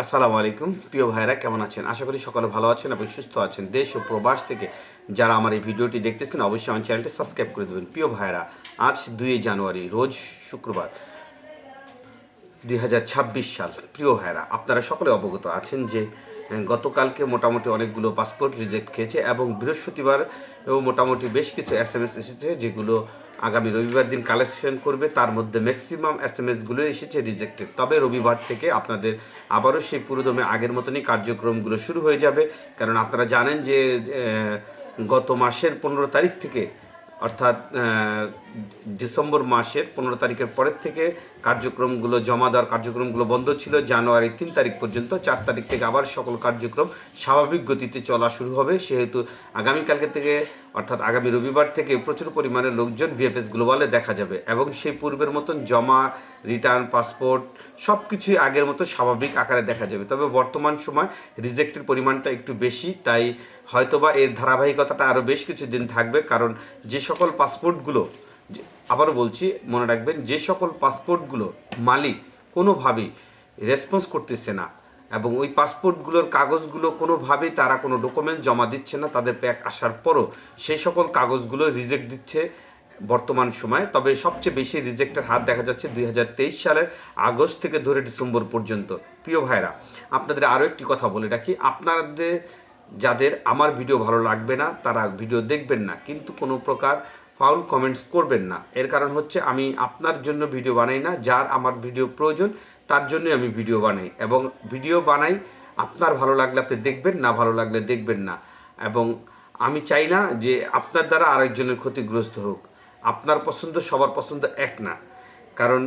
আসসালামু আলাইকুম প্রিয় ভাইরা, কেমন আছেন? আশা করি সকলে ভালো আছেন এবং সুস্থ আছেন। দেশ ও প্রবাস থেকে যারা আমার এই ভিডিওটি দেখতেছেন অবশ্যই আমার চ্যানেলটি সাবস্ক্রাইব করে দেবেন। প্রিয় ভাইরা, আজ 2 জানুয়ারি, রোজ শুক্রবার, 2026 সাল। প্রিয় ভাইরা, আপনারা সকলে অবগত আছেন যে গতকালকে মোটামুটি অনেকগুলো পাসপোর্ট রিজেক্ট খেয়েছে এবং বৃহস্পতিবারও মোটামুটি বেশ কিছু SMS এসেছে যেগুলো আগামী রবিবার দিন কালেকশন করবে। তার মধ্যে ম্যাক্সিমাম SMSগুলো এসেছে রিজেক্টেড। তবে রবিবার থেকে আপনাদের আবারও সেই পুরোদমে আগের মতনই কার্যক্রমগুলো শুরু হয়ে যাবে। কারণ আপনারা জানেন যে গত মাসের 15 তারিখ থেকে, অর্থাৎ ডিসেম্বর মাসের 15 তারিখের পরের থেকে কার্যক্রমগুলো জমা দেওয়ার কার্যক্রমগুলো বন্ধ ছিল। জানুয়ারি 3 তারিখ পর্যন্ত, 4 তারিখ থেকে আবার সকল কার্যক্রম স্বাভাবিক গতিতে চলা শুরু হবে। সেহেতু আগামীকালকে থেকে, অর্থাৎ আগামী রবিবার থেকে প্রচুর পরিমাণে লোকজন VFS গ্লোবালে দেখা যাবে এবং সেই পূর্বের মতন জমা, রিটার্ন, পাসপোর্ট সব কিছুই আগের মতো স্বাভাবিক আকারে দেখা যাবে। তবে বর্তমান সময় রিজেক্টের পরিমাণটা একটু বেশি, তাই হয়তোবা এর ধারাবাহিকতাটা আরও বেশ কিছু দিন থাকবে। কারণ যে সকল পাসপোর্টগুলো, আবারও বলছি, মনে রাখবেন, যে সকল পাসপোর্টগুলো মালিক কোনোভাবেই রেসপন্স করতেছে না এবং ওই পাসপোর্টগুলোর কাগজগুলো কোনোভাবেই তারা কোনো ডকুমেন্ট জমা দিচ্ছে না, তাদের প্যাক আসার পরও সেই সকল কাগজগুলো রিজেক্ট দিচ্ছে বর্তমান সময়ে। তবে সবচেয়ে বেশি রিজেক্টের হার দেখা যাচ্ছে 2023 সালের আগস্ট থেকে ধরে ডিসেম্বর পর্যন্ত। প্রিয় ভাইরা, আপনাদের আরও একটি কথা বলে রাখি, আপনাদের যাদের আমার ভিডিও ভালো লাগবে না তারা ভিডিও দেখবেন না, কিন্তু কোনো প্রকার ফাউল কমেন্টস করবেন না। এর কারণ হচ্ছে আমি আপনার জন্য ভিডিও বানাই না, যার আমার ভিডিও প্রয়োজন তার জন্যই আমি ভিডিও বানাই এবং ভিডিও বানাই আপনার ভালো লাগলে আপনি দেখবেন, না ভালো লাগলে দেখবেন না। এবং আমি চাই না যে আপনার দ্বারা আরেকজনের ক্ষতিগ্রস্ত হোক। আপনার পছন্দ সবার পছন্দ এক না। কারণ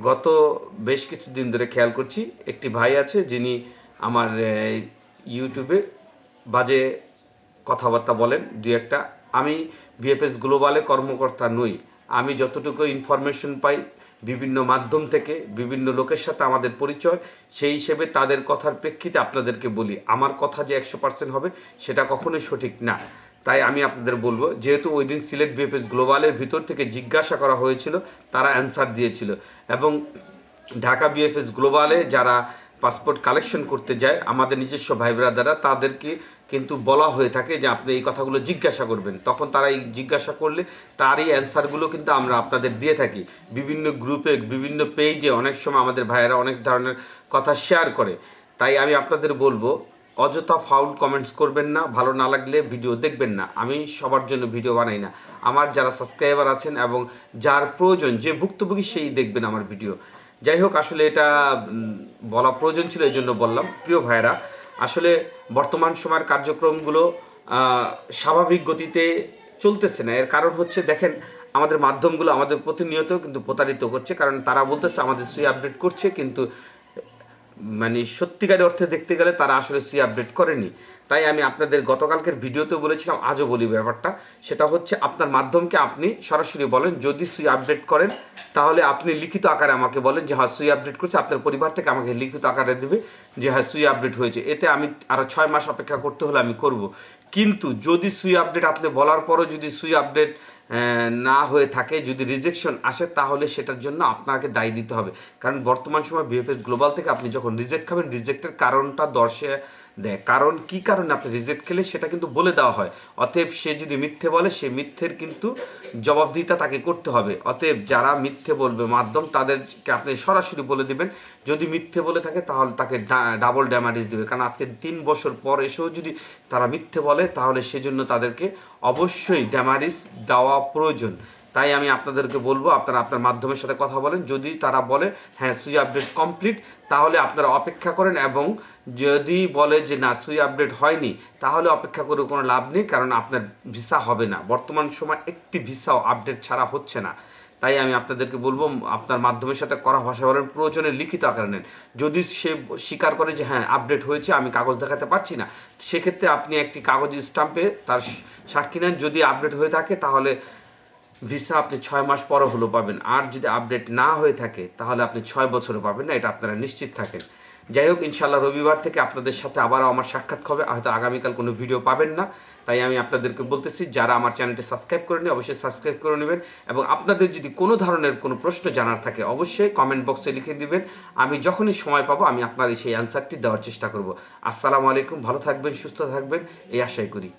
গত বেশ কিছুদিন ধরে খেয়াল করছি, একটি ভাই আছে যিনি আমার ইউটিউবে বাজে কথাবার্তা বলেন দু একটা। আমি VFS গ্লোবালে কর্মকর্তা নই। আমি যতটুকু ইনফরমেশন পাই বিভিন্ন মাধ্যম থেকে, বিভিন্ন লোকের সাথে আমাদের পরিচয়, সেই হিসেবে তাদের কথার প্রেক্ষিতে আপনাদেরকে বলি। আমার কথা যে 100% হবে সেটা কখনোই সঠিক না। তাই আমি আপনাদের বলবো, যেহেতু ওই দিন সিলেট VFS গ্লোবালের ভিতর থেকে জিজ্ঞাসা করা হয়েছিল, তারা অ্যান্সার দিয়েছিল এবং ঢাকা VFS গ্লোবালে যারা পাসপোর্ট কালেকশন করতে যায় আমাদের নিজস্ব ভাই ব্রাদাররা, তাদেরকে কিন্তু বলা হয়ে থাকে যে আপনি এই কথাগুলো জিজ্ঞাসা করবেন। তখন তারা এই জিজ্ঞাসা করলে তারই অ্যান্সারগুলো কিন্তু আমরা আপনাদের দিয়ে থাকি। বিভিন্ন গ্রুপে, বিভিন্ন পেজে অনেক সময় আমাদের ভাইয়েরা অনেক ধরনের কথা শেয়ার করে। তাই আমি আপনাদের বলবো, অযথা ফাউল কমেন্টস করবেন না, ভালো না লাগলে ভিডিও দেখবেন না। আমি সবার জন্য ভিডিও বানাই না। আমার যারা সাবস্ক্রাইবার আছেন এবং যার প্রয়োজন, যে ভুক্তভোগী, সেই দেখবেন আমার ভিডিও। যাই হোক, আসলে এটা বলা প্রয়োজন ছিল, এই জন্য বললাম। প্রিয় ভাইরা, আসলে বর্তমান সময়ের কার্যক্রমগুলো স্বাভাবিক গতিতে চলতেছে না। এর কারণ হচ্ছে, দেখেন, আমাদের মাধ্যমগুলো আমাদের প্রতিনিয়ত কিন্তু প্রতারিত করছে। কারণ তারা বলতেছে আমাদের সুই আপডেট করছে, কিন্তু মানে সত্যিকারের অর্থে দেখতে গেলে তারা আসলে সুই আপডেট করেনি। তাই আমি আপনাদের গতকালকের ভিডিওতে বলেছিলাম, আজও বলি ব্যাপারটা। সেটা হচ্ছে, আপনার মাধ্যমকে আপনি সরাসরি বলেন যদি সুই আপডেট করেন, তাহলে আপনি লিখিত আকারে আমাকে বলেন যে হ্যাঁ সুই আপডেট করছে। আপনার পরিবার থেকে আমাকে লিখিত আকারে দেবে যে হ্যাঁ সুই আপডেট হয়েছে। এতে আমি আরও 6 মাস অপেক্ষা করতে হলে আমি করব। কিন্তু যদি সুই আপডেট আপনি বলার পরও যদি সুই আপডেট না হয়ে থাকে, যদি রিজেকশন আসে, তাহলে সেটার জন্য আপনাকে দায়ী দিতে হবে। কারণ বর্তমান সময় VFS গ্লোবাল থেকে আপনি যখন রিজেক্ট খাবেন, রিজেক্টের কারণটা দর্শে দেয়। কারণ কি কারণে আপনি রিজেক্ট খেলে সেটা কিন্তু বলে দেওয়া হয়। অতএব সে যদি মিথ্যে বলে, সে মিথ্যের কিন্তু জবাবদিহিতা তাকে করতে হবে। অতএব যারা মিথ্যে বলবে মাধ্যম, তাদেরকে আপনি সরাসরি বলে দিবেন। যদি মিথ্যে বলে থাকে তাহলে তাকে ডাবল ড্যামারেজ দেবে। কারণ আজকে 3 বছর পর এসেও যদি তারা মিথ্যে বলে, তাহলে সেজন্য তাদেরকে অবশ্যই ড্যামারেজ দেওয়া প্রয়োজন। তাই আমি আপনাদেরকে বলবো, আপনারা আপনার মাধ্যমের সাথে কথা বলেন। যদি তারা বলে হ্যাঁ সুই আপডেট কমপ্লিট, তাহলে আপনারা অপেক্ষা করেন। এবং যদি বলে যে না সুই আপডেট হয়নি, তাহলে অপেক্ষা করে কোনো লাভ নেই, কারণ আপনার ভিসা হবে না। বর্তমান সময় একটি ভিসাও আপডেট ছাড়া হচ্ছে না। তাই আমি আপনাদেরকে বলবো, আপনার মাধ্যমের সাথে করা ভাষা বলেন, প্রয়োজনে লিখিত আকারে নেন। যদি সে স্বীকার করে যে হ্যাঁ আপডেট হয়েছে, আমি কাগজ দেখাতে পারছি না, সেক্ষেত্রে আপনি একটি কাগজ স্টাম্পে তার সাক্ষী নেন। যদি আপডেট হয়ে থাকে, তাহলে ভিসা আপনি 6 মাস পরও হলেও পাবেন। আর যদি আপডেট না হয়ে থাকে, তাহলে আপনি 6 বছরও পাবেন না, এটা আপনারা নিশ্চিত থাকেন। যাই হোক, ইনশাল্লাহ রবিবার থেকে আপনাদের সাথে আবারও আমার সাক্ষাৎ হবে। হয়তো আগামীকাল কোনো ভিডিও পাবেন না, তাই আমি আপনাদেরকে বলতেছি যারা আমার চ্যানেলটি সাবস্ক্রাইব করেনি অবশ্যই সাবস্ক্রাইব করে নেবেন। এবং আপনাদের যদি কোনো ধরনের কোনো প্রশ্ন জানার থাকে অবশ্যই কমেন্ট বক্সে লিখে দিবেন। আমি যখনই সময় পাবো আমি আপনার সেই অ্যান্সারটি দেওয়ার চেষ্টা করব। আসসালামু আলাইকুম, ভালো থাকবেন, সুস্থ থাকবেন, এই আশাই করি।